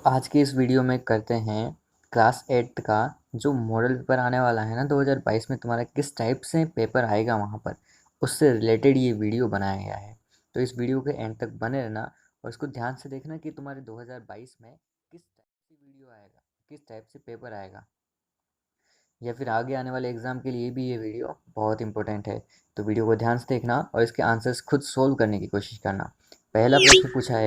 आज की इस वीडियो में करते हैं क्लास 8 का जो मॉडल पेपर आने वाला है ना 2022 में तुम्हारा किस टाइप से पेपर आएगा वहाँ पर, उससे रिलेटेड ये वीडियो बनाया गया है। तो इस वीडियो के एंड तक बने रहना और इसको ध्यान से देखना कि तुम्हारे 2022 में किस टाइप से वीडियो आएगा, किस टाइप से पेपर आएगा, या फिर आगे आने वाले एग्ज़ाम के लिए भी ये वीडियो बहुत इंपॉर्टेंट है। तो वीडियो को ध्यान से देखना और इसके आंसर्स खुद सोल्व करने की कोशिश करना। पहला प्रश्न पूछा है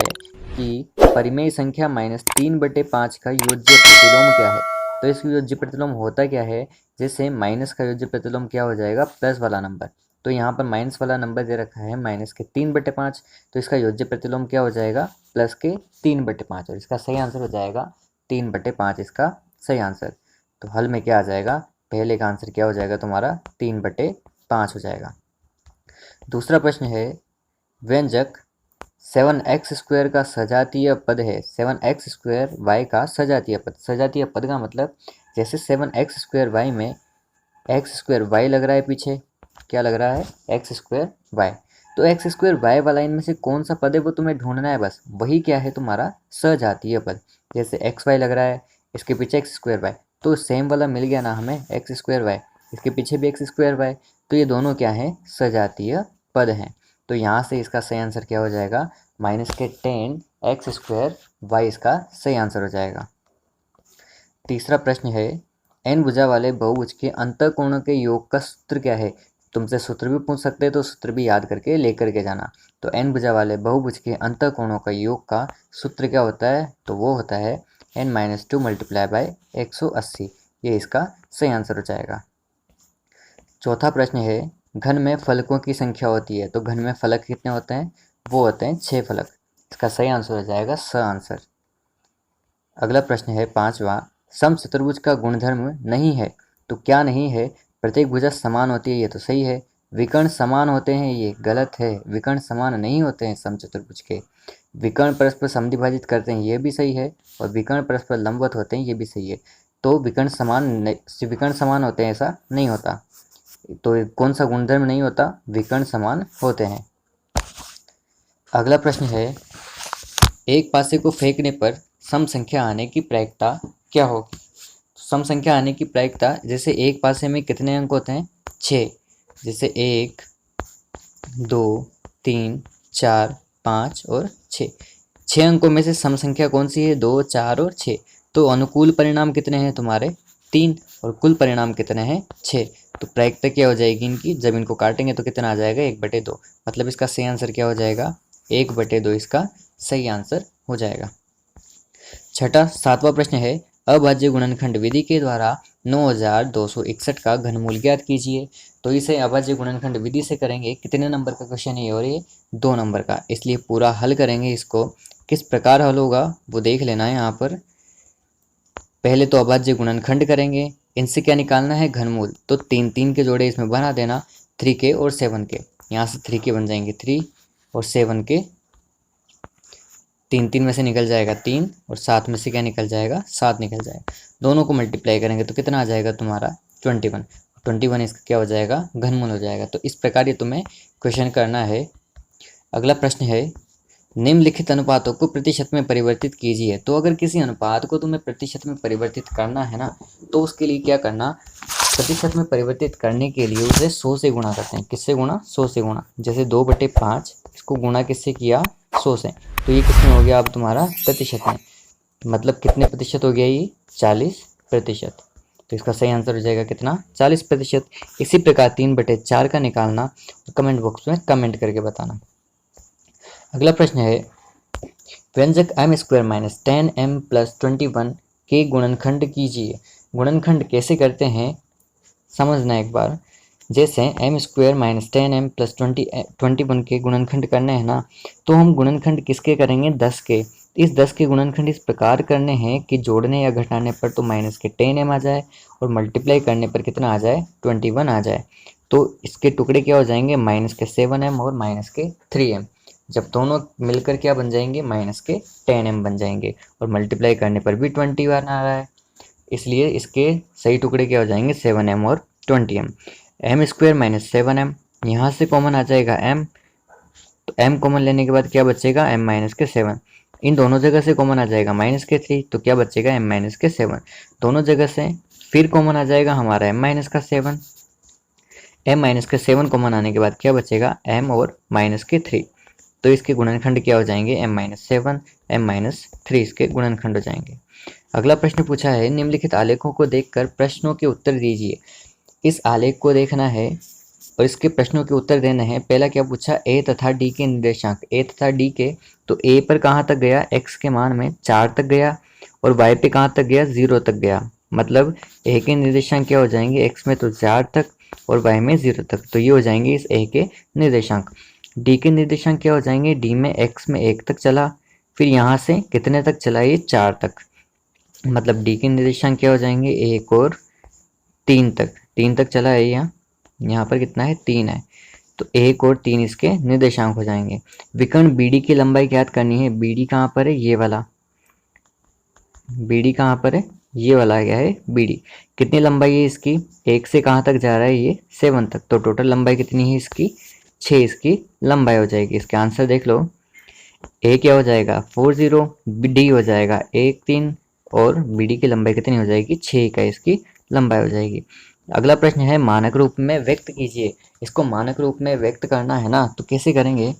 कि परिमेय संख्या -3/5 का योज्य प्रतिलोम क्या है। तो इस योज्य प्रतिलोम होता क्या है, जैसे माइनस का योज्य प्रतिलोम क्या हो जाएगा, प्लस वाला नंबर। तो यहाँ पर माइनस वाला नंबर दे रखा है -3/5, तो इसका योज्य प्रतिलोम क्या हो जाएगा, +3/5, और इसका सही आंसर हो जाएगा 3/5, इसका सही आंसर। तो हल में क्या आ जाएगा, पहले का आंसर क्या हो जाएगा तुम्हारा 3/5 हो जाएगा। दूसरा प्रश्न है, व्यंजक 7x² का सजातीय पद है। 7x² का सजातीय पद, सजातीय पद का मतलब जैसे 7x² में x² लग रहा है, पीछे क्या लग रहा है, x²। तो x² वाला इनमें से कौन सा पद है वो तुम्हें ढूंढना है, बस वही क्या है तुम्हारा सजातीय पद। जैसे xy लग रहा है, इसके पीछे x², तो सेम वाला मिल गया ना हमें, x², इसके पीछे भी x², तो ये दोनों क्या हैं, सजातीय पद हैं। तो यहाँ से इसका सही आंसर क्या हो जाएगा, -10x²y इसका सही आंसर हो जाएगा। तीसरा प्रश्न है, n भुजा वाले बहुभुज के अंतःकोणों के योग का सूत्र क्या है। तुमसे सूत्र भी पूछ सकते हैं, तो सूत्र भी याद करके लेकर के जाना। तो n भुजा वाले बहुभुज के अंतःकोणों का योग का सूत्र क्या होता है, तो वो होता है n-2 × 180। ये इसका सही आंसर हो जाएगा। चौथा प्रश्न है, घन में फलकों की संख्या होती है। तो घन में फलक कितने होते हैं, वो होते हैं 6 फलक। इसका सही आंसर हो जाएगा स आंसर। अगला प्रश्न है पांचवा, समचतुर्भुज का गुणधर्म नहीं है। तो क्या नहीं है, प्रत्येक भुजा समान होती है, ये तो सही है। विकर्ण समान होते हैं, ये गलत है। विकर्ण समान नहीं होते हैं समचतुर्भुज के। विकर्ण परस्पर समद्विभाजित करते हैं, ये भी सही है। और विकर्ण परस्पर लंबवत होते हैं, ये भी सही है। तो विकर्ण समान होते हैं, ऐसा नहीं होता। तो कौन सा गुणधर्म नहीं होता, विकर्ण समान होते हैं। अगला प्रश्न है, एक पासे को फेंकने पर सम संख्या आने की प्रायिकता क्या होगी। सम संख्या आने की प्रायिकता, जैसे एक पासे में कितने अंक होते हैं, 6। जैसे 1, 2, 3, 4, 5 और 6। 6 अंकों में से सम संख्या कौन सी है, 2, 4 और 6। तो अनुकूल परिणाम कितने हैं तुम्हारे, 3, और कुल परिणाम कितने हैं, 6। तो प्रायिकता क्या हो जाएगी इनकी, जब इनको काटेंगे तो कितना आ जाएगा, 1/2। मतलब इसका सही आंसर क्या हो जाएगा, 1/2 इसका सही आंसर हो जाएगा। सातवां प्रश्न है, अभाज्य गुणनखंड विधि के द्वारा 9261 का घनमूल ज्ञात कीजिए। तो इसे अभाज्य गुणनखंड विधि से करेंगे, कितने नंबर का क्वेश्चन है, और ये 2 नंबर का, इसलिए पूरा हल करेंगे। इसको किस प्रकार हल होगा वो देख लेना है। यहाँ पर पहले तो अभाज्य गुणनखंड करेंगे, इनसे क्या निकालना है, घनमूल। तो 3 के जोड़े इसमें बना देना, 3 के और 7 के। यहाँ से 3 के बन जाएंगे 3 और 7 के, 3 में से निकल जाएगा 3 और 7 में से क्या निकल जाएगा, 7 निकल जाएगा। दोनों को मल्टीप्लाई करेंगे तो कितना आ जाएगा तुम्हारा, 21 इसका क्या हो जाएगा, घनमूल हो जाएगा। तो इस प्रकार ये तुम्हें क्वेश्चन करना है। अगला प्रश्न है, निम्नलिखित अनुपातों को प्रतिशत में परिवर्तित कीजिए। तो अगर किसी अनुपात को तुम्हें प्रतिशत में परिवर्तित करना है ना, तो उसके लिए क्या करना, प्रतिशत में परिवर्तित करने के लिए उसे 100 से गुणा करते हैं। किससे गुणा, 100 से गुणा। जैसे 2/5, इसको गुणा किससे किया, 100 से। तो ये किसमें हो गया, अब तुम्हारा प्रतिशत में। मतलब कितने प्रतिशत हो गया ये, 40%। तो इसका सही आंसर हो जाएगा कितना, 40%। इसी प्रकार 3/4 का निकालना, तो कमेंट बॉक्स में कमेंट करके बताना। अगला प्रश्न है, व्यंजक m² - 10m + 21 के गुणनखंड कीजिए। गुणनखंड कैसे करते हैं समझना एक बार। जैसे m² - 10m + 21 के गुणनखंड करने हैं ना, तो हम गुणनखंड किसके करेंगे, 10 के। इस 10 के गुणनखंड इस प्रकार करने हैं कि जोड़ने या घटाने पर तो -10m आ जाए और मल्टीप्लाई करने पर कितना आ जाए, 21 आ जाए। तो इसके टुकड़े क्या हो जाएंगे, -7m और -3m। जब दोनों मिलकर क्या बन जाएंगे, -10m बन जाएंगे, और मल्टीप्लाई करने पर भी 21 आ रहा है, इसलिए इसके सही टुकड़े क्या हो जाएंगे, 7m और 20m। m² - 7m, यहाँ से कॉमन आ जाएगा m, तो m कॉमन लेने के बाद क्या बचेगा, m - 7। इन दोनों जगह से कॉमन आ जाएगा -3, तो क्या बचेगा m-7। दोनों जगह से फिर कॉमन आ जाएगा हमारा m-7। m-7 कॉमन आने के बाद क्या बचेगा, m और -3। तो इसके गुणनखंड क्या हो जाएंगे, m-7 m-3 इसके गुणनखंड हो जाएंगे। अगला प्रश्न पूछा है, निम्नलिखित आलेखों को देखकर प्रश्नों के उत्तर दीजिए। इस आलेख को देखना है और इसके प्रश्नों के उत्तर देने हैं। पहला क्या पूछा, a तथा d के निर्देशांक, a तथा d के, तो a पर कहाँ तक गया, x के मान में 4 तक गया, और y पे कहाँ तक गया, 0 तक गया। मतलब a के निर्देशांक क्या हो जाएंगे, x में तो 4 तक और y में 0 तक, तो ये हो जाएंगे इस a के निर्देशांक। d के निर्देशांक क्या हो जाएंगे, d में x में 1 तक चला, फिर यहाँ से कितने तक चला, ये 4 तक। मतलब d के निर्देशांक क्या हो जाएंगे, 1 और 3 तक, 3 तक चला है यहाँ पर कितना है, 3 है, तो 1 और 3 इसके निर्देशांक हो जाएंगे। विकर्ण BD की लंबाई ज्ञात करनी है। BD कहाँ पर है, ये वाला BD कहाँ पर है, ये वाला क्या है BD। कितनी लंबाई है इसकी, 1 से कहाँ तक जा रहा है, ये 7 तक, तो टोटल लंबाई कितनी है इसकी, 6 इसकी लंबाई हो जाएगी। इसके आंसर देख लो, A क्या हो जाएगा 40, D हो जाएगा 1 3, और BD की लंबाई कितनी हो जाएगी, 6 का इसकी लंबाई हो जाएगी। अगला प्रश्न है, मानक रूप में व्यक्त कीजिए। इसको मानक रूप में व्यक्त करना है ना, तो कैसे करेंगे,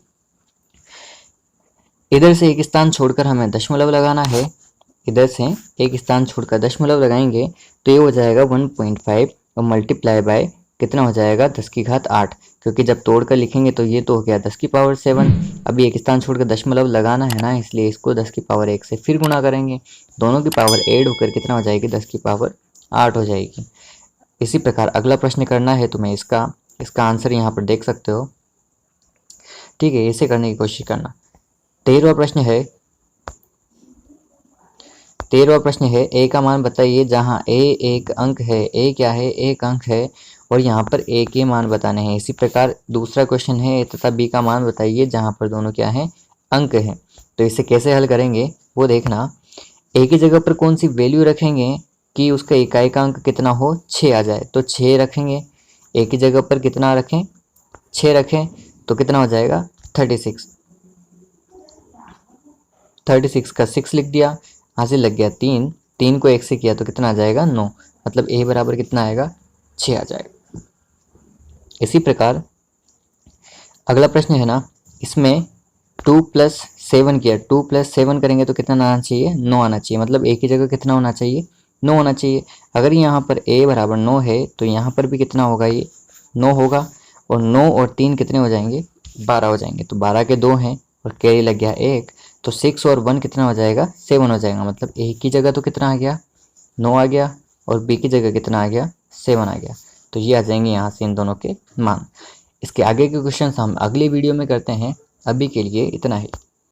इधर से एक स्थान छोड़कर हमें दशमलव लगाना है, इधर से एक स्थान छोड़कर दशमलव लगाएंगे तो ये हो जाएगा 1.5 और मल्टीप्लाई बाय कितना हो जाएगा, 10⁸, क्योंकि जब तोड़कर लिखेंगे तो ये तो हो गया 10⁻7। अभी एक स्थान छोड़कर दशमलव लगाना है ना, इसलिए इसको 10⁻1 से फिर गुणा करेंगे, दोनों की पावर ऐड होकर कितना हो जाएगी, 10⁸ हो जाएगी। इसी प्रकार अगला प्रश्न करना है तुम्हें, इसका आंसर यहाँ पर देख सकते हो, ठीक है, इसे करने की कोशिश करना। 13वां प्रश्न है, ए का मान बताइए। जहाँ ए एक अंक है, ए क्या है, एक अंक है, और यहाँ पर ए के मान बताने हैं। इसी प्रकार दूसरा क्वेश्चन है, ए तथा बी का मान बताइए, जहाँ पर दोनों क्या है, अंक है। तो इसे कैसे हल करेंगे वो देखना। ए की जगह पर कौन सी वैल्यू रखेंगे कि उसका इकाई का अंक कितना हो, 6 आ जाए, तो 6 रखेंगे। ए की जगह पर कितना रखें, 6 रखें, तो कितना हो जाएगा 36 का 6 लिख दिया, हासिल लग गया 3 को 1 से किया तो कितना आ जाएगा 9, मतलब ए बराबर कितना आएगा, 6 आ जाएगा। इसी प्रकार अगला प्रश्न है ना, इसमें 2 + 7 किया, 2 + 7 करेंगे तो कितना आना चाहिए, 9 आना चाहिए। मतलब ए की जगह कितना होना चाहिए, 9 होना चाहिए। अगर यहाँ पर a बराबर 9 है तो यहाँ पर भी कितना होगा, ये 9 होगा, और 9 और 3 कितने हो जाएंगे, 12 हो जाएंगे। तो 12 के 2 हैं और कैरी लग गया 1, तो 6 और 1 कितना हो जाएगा, 7 हो जाएगा। मतलब a की जगह तो कितना आ गया, 9 आ गया, और b की जगह कितना आ गया, 7 आ गया। तो ये आ जाएंगे यहाँ से इन दोनों के मान। इसके आगे के क्वेश्चन हम अगली वीडियो में करते हैं। अभी के लिए इतना ही।